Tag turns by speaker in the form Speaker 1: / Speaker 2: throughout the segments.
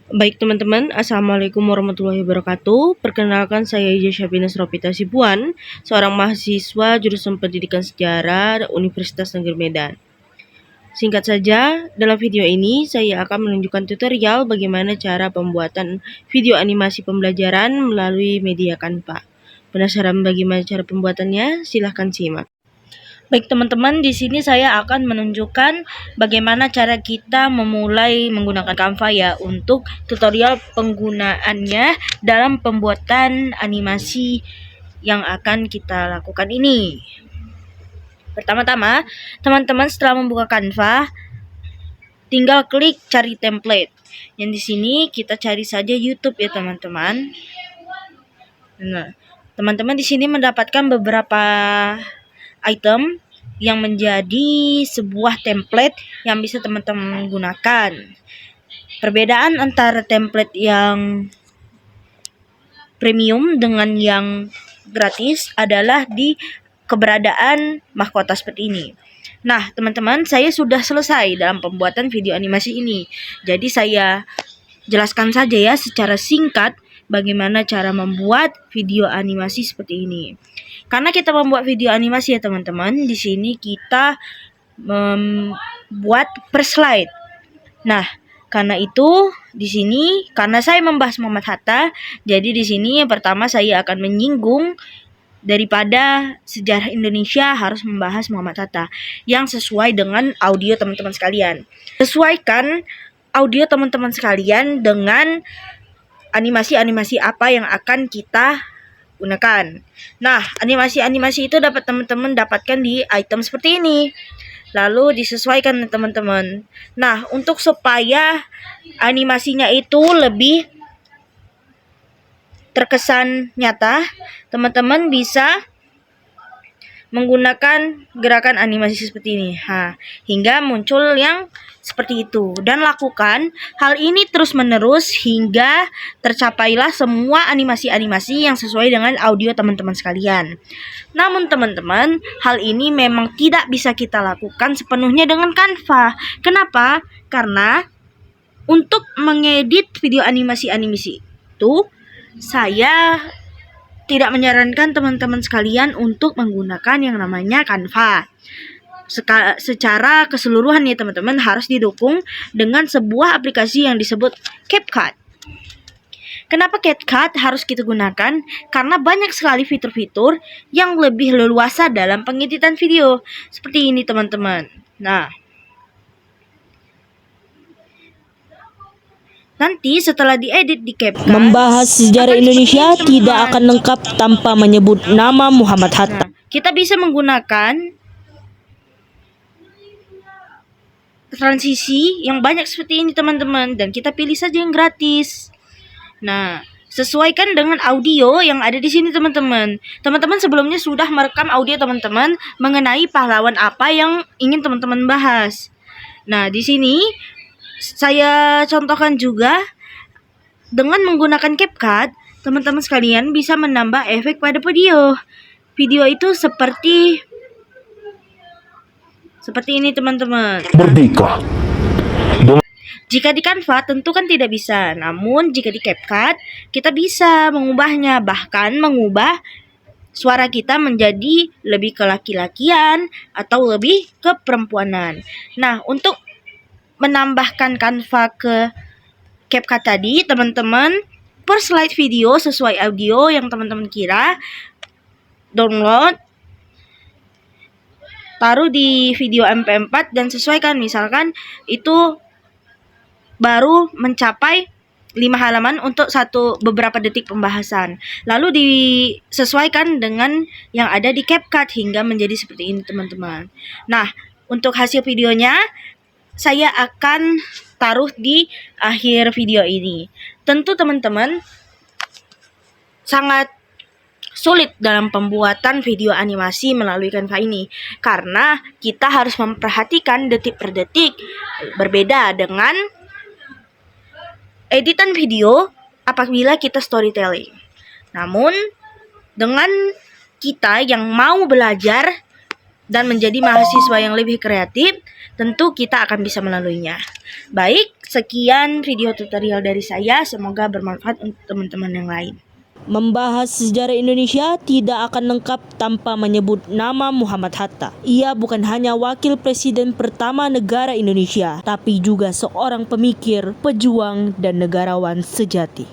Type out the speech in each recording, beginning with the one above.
Speaker 1: Baik teman-teman, Assalamualaikum warahmatullahi wabarakatuh. Perkenalkan saya Ija Syabina Ropita Sibuan, seorang mahasiswa jurusan Pendidikan Sejarah Universitas Negeri Medan. Singkat saja, dalam video ini saya akan menunjukkan tutorial bagaimana cara pembuatan video animasi pembelajaran melalui media Canva. Penasaran bagaimana cara pembuatannya? Silahkan simak. Baik teman-teman, di sini saya akan menunjukkan bagaimana cara kita memulai menggunakan Canva ya untuk tutorial penggunaannya dalam pembuatan animasi yang akan kita lakukan ini. Pertama-tama, teman-teman setelah membuka Canva, tinggal klik cari template. Yang di sini kita cari saja YouTube ya teman-teman. Nah, teman-teman di sini mendapatkan beberapa item yang menjadi sebuah template yang bisa teman-teman gunakan. Perbedaan antara template yang premium dengan yang gratis adalah di keberadaan mahkota seperti ini. Nah, teman-teman, saya sudah selesai dalam pembuatan video animasi ini. Jadi saya jelaskan saja ya secara singkat bagaimana cara membuat video animasi seperti ini. Karena kita membuat video animasi ya teman-teman, di sini kita membuat per slide. Nah, karena itu di sini karena saya membahas Muhammad Hatta, jadi di sini yang pertama saya akan menyinggung daripada sejarah Indonesia harus membahas Muhammad Hatta yang sesuai dengan audio teman-teman sekalian. Sesuaikan audio teman-teman sekalian dengan animasi-animasi apa yang akan kita gunakan. Nah, animasi-animasi itu dapat teman-teman dapatkan di item seperti ini. Lalu disesuaikan teman-teman. Nah, untuk supaya animasinya itu lebih terkesan nyata, teman-teman bisa menggunakan gerakan animasi seperti ini. Hingga muncul yang seperti itu. Dan lakukan hal ini terus-menerus hingga tercapailah semua animasi-animasi yang sesuai dengan audio teman-teman sekalian. Namun teman-teman, hal ini memang tidak bisa kita lakukan sepenuhnya dengan Canva. Kenapa? Karena untuk mengedit video animasi-animasi itu, saya tidak menyarankan teman-teman sekalian untuk menggunakan yang namanya Canva. Secara keseluruhan ya teman-teman harus didukung dengan sebuah aplikasi yang disebut CapCut. Kenapa CapCut harus kita gunakan? Karena banyak sekali fitur-fitur yang lebih leluasa dalam pengeditan video. Seperti ini teman-teman. Nah, nanti setelah diedit di CapCut,
Speaker 2: membahas sejarah Indonesia tidak akan lengkap tanpa menyebut nama Muhammad Hatta.
Speaker 1: Kita bisa menggunakan transisi yang banyak seperti ini teman-teman, dan kita pilih saja yang gratis. Nah, sesuaikan dengan audio yang ada di sini teman-teman. Teman-teman sebelumnya sudah merekam audio teman-teman mengenai pahlawan apa yang ingin teman-teman bahas. Nah, di sini saya contohkan juga dengan menggunakan CapCut, teman-teman sekalian bisa menambah efek pada video. Video itu seperti ini teman-teman.
Speaker 3: Merdeka.
Speaker 1: Jika di Canva tentu kan tidak bisa. Namun jika di CapCut kita bisa mengubahnya, bahkan mengubah suara kita menjadi lebih ke laki-lakian atau lebih ke perempuanan. Nah, untuk menambahkan Canva ke CapCut tadi, teman-teman per slide video sesuai audio yang teman-teman kira, download, taruh di video MP4 dan sesuaikan. Misalkan itu baru mencapai 5 halaman untuk beberapa detik pembahasan. Lalu disesuaikan dengan yang ada di CapCut hingga menjadi seperti ini teman-teman. Nah, untuk hasil videonya saya akan taruh di akhir video ini. Tentu teman-teman sangat sulit dalam pembuatan video animasi melalui Canva ini karena kita harus memperhatikan detik per detik, berbeda dengan editan video apabila kita storytelling. Namun dengan kita yang mau belajar dan menjadi mahasiswa yang lebih kreatif, tentu kita akan bisa melaluinya. Baik, Sekian video tutorial dari saya, semoga bermanfaat untuk teman-teman yang lain.
Speaker 2: Membahas sejarah Indonesia tidak akan lengkap tanpa menyebut nama Muhammad Hatta. Ia bukan hanya wakil presiden pertama negara Indonesia, tapi juga seorang pemikir, pejuang, dan negarawan sejati.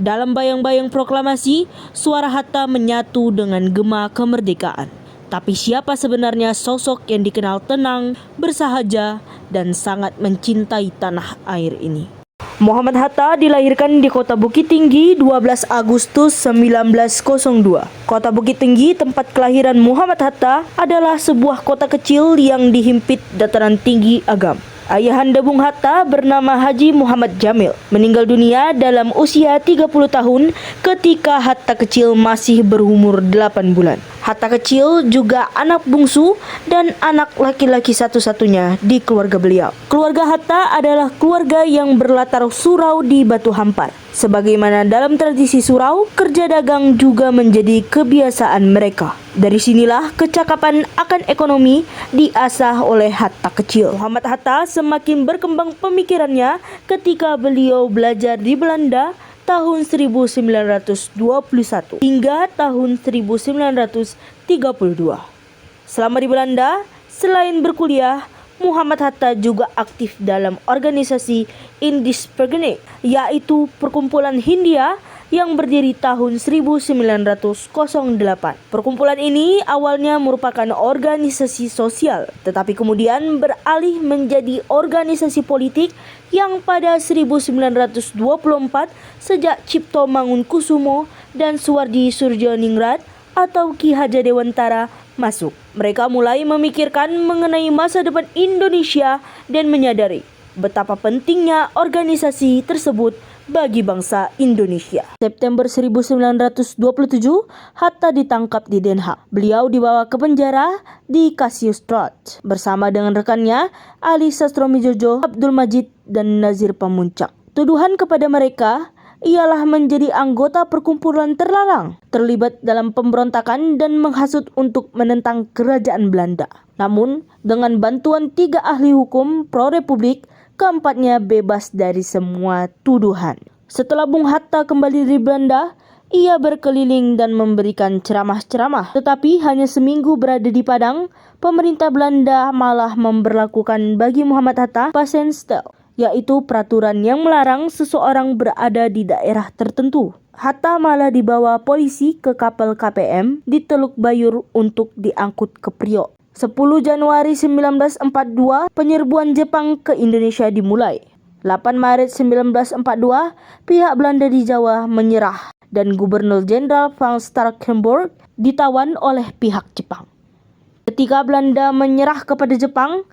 Speaker 2: Dalam bayang-bayang proklamasi, suara Hatta menyatu dengan gema kemerdekaan. Tapi siapa sebenarnya sosok yang dikenal tenang, bersahaja, dan sangat mencintai tanah air ini? Muhammad Hatta dilahirkan di Kota Bukit Tinggi 12 Agustus 1902. Kota Bukit Tinggi, tempat kelahiran Muhammad Hatta, adalah sebuah kota kecil yang dihimpit dataran tinggi Agam. Ayahanda Bung Hatta bernama Haji Muhammad Jamil, meninggal dunia dalam usia 30 tahun ketika Hatta kecil masih berumur 8 bulan. Hatta kecil juga anak bungsu dan anak laki-laki satu-satunya di keluarga beliau. Keluarga Hatta adalah keluarga yang berlatar surau di Batu Hampar. Sebagaimana dalam tradisi surau, kerja dagang juga menjadi kebiasaan mereka. Dari sinilah kecakapan akan ekonomi diasah oleh Hatta kecil. Muhammad Hatta semakin berkembang pemikirannya ketika beliau belajar di Belanda tahun 1921 hingga tahun 1932. Selama di Belanda, selain berkuliah, Muhammad Hatta juga aktif dalam organisasi Indispergene, yaitu perkumpulan Hindia yang berdiri tahun 1908. Perkumpulan ini awalnya merupakan organisasi sosial, tetapi kemudian beralih menjadi organisasi politik yang pada 1924 sejak Cipto Mangunkusumo dan Suwardi Surjoningrat atau Ki Hajar Dewantara masuk. Mereka mulai memikirkan mengenai masa depan Indonesia dan menyadari betapa pentingnya organisasi tersebut bagi bangsa Indonesia. September 1927, Hatta ditangkap di Den Haag. Beliau dibawa ke penjara di Cassiusstraat bersama dengan rekannya Ali Sastromijojo, Abdul Majid, dan Nazir Pamuncak. Tuduhan kepada mereka ialah menjadi anggota perkumpulan terlarang, terlibat dalam pemberontakan dan menghasut untuk menentang kerajaan Belanda. Namun, dengan bantuan 3 ahli hukum pro-republik, keempatnya bebas dari semua tuduhan. Setelah Bung Hatta kembali dari Belanda, ia berkeliling dan memberikan ceramah-ceramah. Tetapi hanya seminggu berada di Padang, pemerintah Belanda malah memberlakukan bagi Muhammad Hatta Passenstel, yaitu peraturan yang melarang seseorang berada di daerah tertentu. Hatta malah dibawa polisi ke kapal KPM di Teluk Bayur untuk diangkut ke Priok. 10 Januari 1942, penyerbuan Jepang ke Indonesia dimulai. 8 Maret 1942, pihak Belanda di Jawa menyerah dan Gubernur Jenderal Van Starkenborgh ditawan oleh pihak Jepang. Ketika Belanda menyerah kepada Jepang,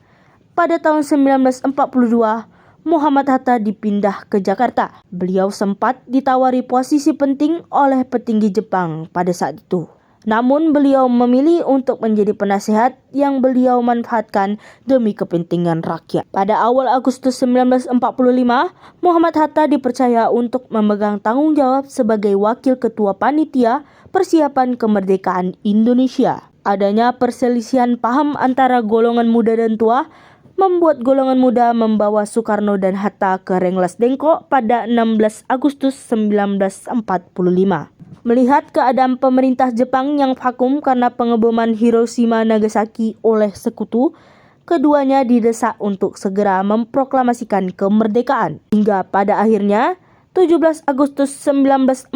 Speaker 2: pada tahun 1942, Muhammad Hatta dipindah ke Jakarta. Beliau sempat ditawari posisi penting oleh petinggi Jepang pada saat itu. Namun beliau memilih untuk menjadi penasehat yang beliau manfaatkan demi kepentingan rakyat. Pada awal Agustus 1945, Muhammad Hatta dipercaya untuk memegang tanggung jawab sebagai wakil ketua panitia persiapan kemerdekaan Indonesia. Adanya perselisihan paham antara golongan muda dan tua membuat golongan muda membawa Soekarno dan Hatta ke Rengas Dengklok pada 16 Agustus 1945. Melihat keadaan pemerintah Jepang yang vakum karena pengeboman Hiroshima Nagasaki oleh sekutu, keduanya didesak untuk segera memproklamasikan kemerdekaan. Hingga pada akhirnya 17 Agustus 1945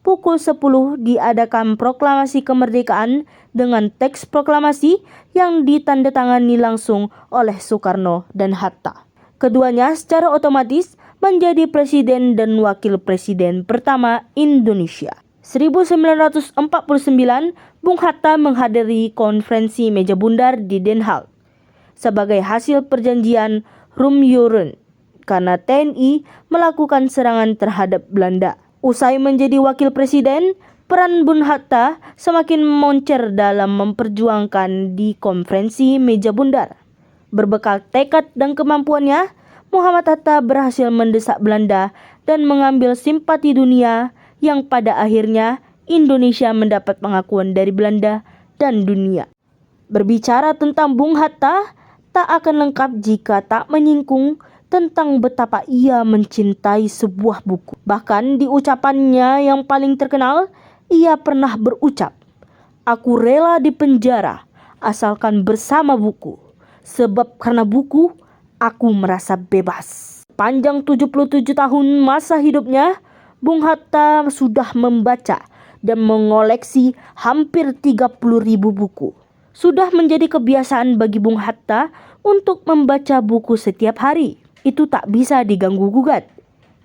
Speaker 2: pukul 10 diadakan proklamasi kemerdekaan dengan teks proklamasi yang ditandatangani langsung oleh Soekarno dan Hatta. Keduanya secara otomatis menjadi presiden dan wakil presiden pertama Indonesia. 1949, Bung Hatta menghadiri konferensi meja bundar di Den Haag sebagai hasil perjanjian Rumjuren karena TNI melakukan serangan terhadap Belanda. Usai menjadi wakil presiden, peran Bung Hatta semakin moncer dalam memperjuangkan di konferensi meja bundar. Berbekal tekad dan kemampuannya, Muhammad Hatta berhasil mendesak Belanda dan mengambil simpati dunia yang pada akhirnya Indonesia mendapat pengakuan dari Belanda dan dunia. Berbicara tentang Bung Hatta tak akan lengkap jika tak menyinggung tentang betapa ia mencintai sebuah buku. Bahkan di ucapannya yang paling terkenal, ia pernah berucap, "Aku rela dipenjara asalkan bersama buku, sebab karena buku aku merasa bebas." Panjang 77 tahun masa hidupnya, Bung Hatta sudah membaca dan mengoleksi hampir 30.000 buku. Sudah menjadi kebiasaan bagi Bung Hatta untuk membaca buku setiap hari. Itu tak bisa diganggu-gugat.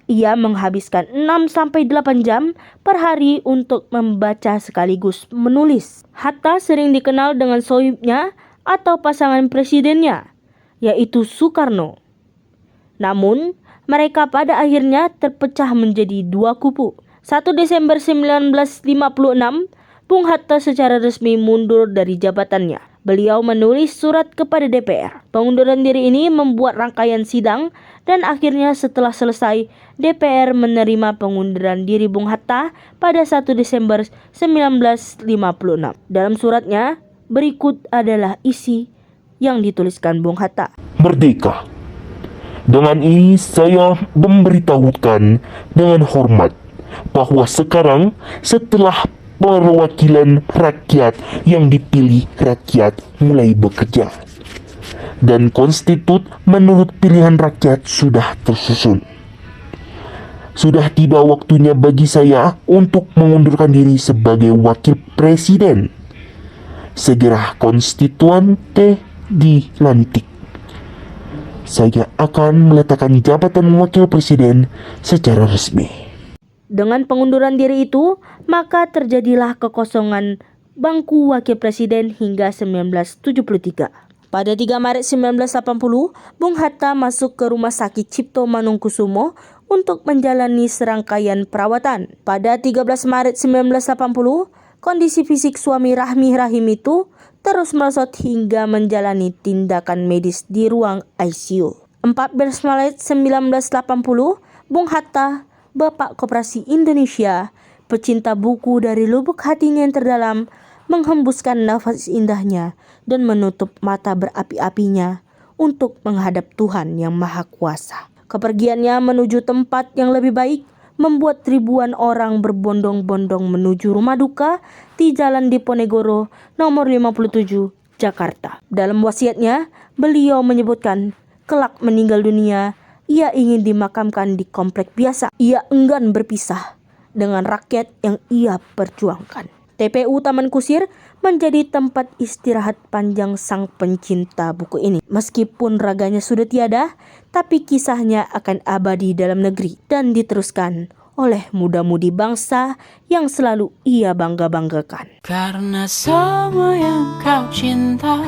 Speaker 2: Ia menghabiskan 6-8 jam per hari untuk membaca sekaligus menulis. Hatta sering dikenal dengan sohibnya atau pasangan presidennya, yaitu Soekarno. Namun, mereka pada akhirnya terpecah menjadi dua kubu. 1 Desember 1956, Bung Hatta secara resmi mundur dari jabatannya. Beliau menulis surat kepada DPR. Pengunduran diri ini membuat rangkaian sidang dan akhirnya setelah selesai, DPR menerima pengunduran diri Bung Hatta pada 1 Desember 1956. Dalam suratnya, berikut adalah isi yang dituliskan Bung Hatta.
Speaker 3: Merdeka. Dengan ini saya memberitahukan dengan hormat bahwa sekarang setelah perwakilan rakyat yang dipilih rakyat mulai bekerja dan konstitut menurut pilihan rakyat sudah tersusun, sudah tiba waktunya bagi saya untuk mengundurkan diri sebagai wakil presiden. Segera konstituante dilantik. Saya akan meletakkan jabatan wakil presiden secara resmi.
Speaker 2: Dengan pengunduran diri itu, maka terjadilah kekosongan bangku wakil presiden hingga 1973. Pada 3 Maret 1980, Bung Hatta masuk ke Rumah Sakit Cipto Mangunkusumo untuk menjalani serangkaian perawatan. Pada 13 Maret 1980, kondisi fisik suami Rahmi Rahim itu terus merosot hingga menjalani tindakan medis di ruang ICU. 14 Maret 1980, Bung Hatta, Bapak Koperasi Indonesia, pecinta buku dari lubuk hatinya yang terdalam, menghembuskan nafas indahnya dan menutup mata berapi-apinya untuk menghadap Tuhan yang Maha Kuasa. Kepergiannya menuju tempat yang lebih baik membuat ribuan orang berbondong-bondong menuju rumah duka di Jalan Diponegoro nomor 57, Jakarta. Dalam wasiatnya, beliau menyebutkan kelak meninggal dunia, ia ingin dimakamkan di komplek biasa. Ia enggan berpisah dengan rakyat yang ia perjuangkan. TPU Taman Kusir menjadi tempat istirahat panjang sang pencinta buku ini. Meskipun raganya sudah tiada, tapi kisahnya akan abadi dalam negeri dan diteruskan oleh muda-mudi bangsa yang selalu ia bangga-banggakan.
Speaker 4: Karena semua yang kau cinta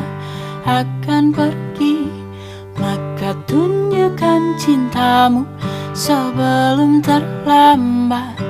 Speaker 4: akan pergi, maka tunjukkan cintamu sebelum terlambat.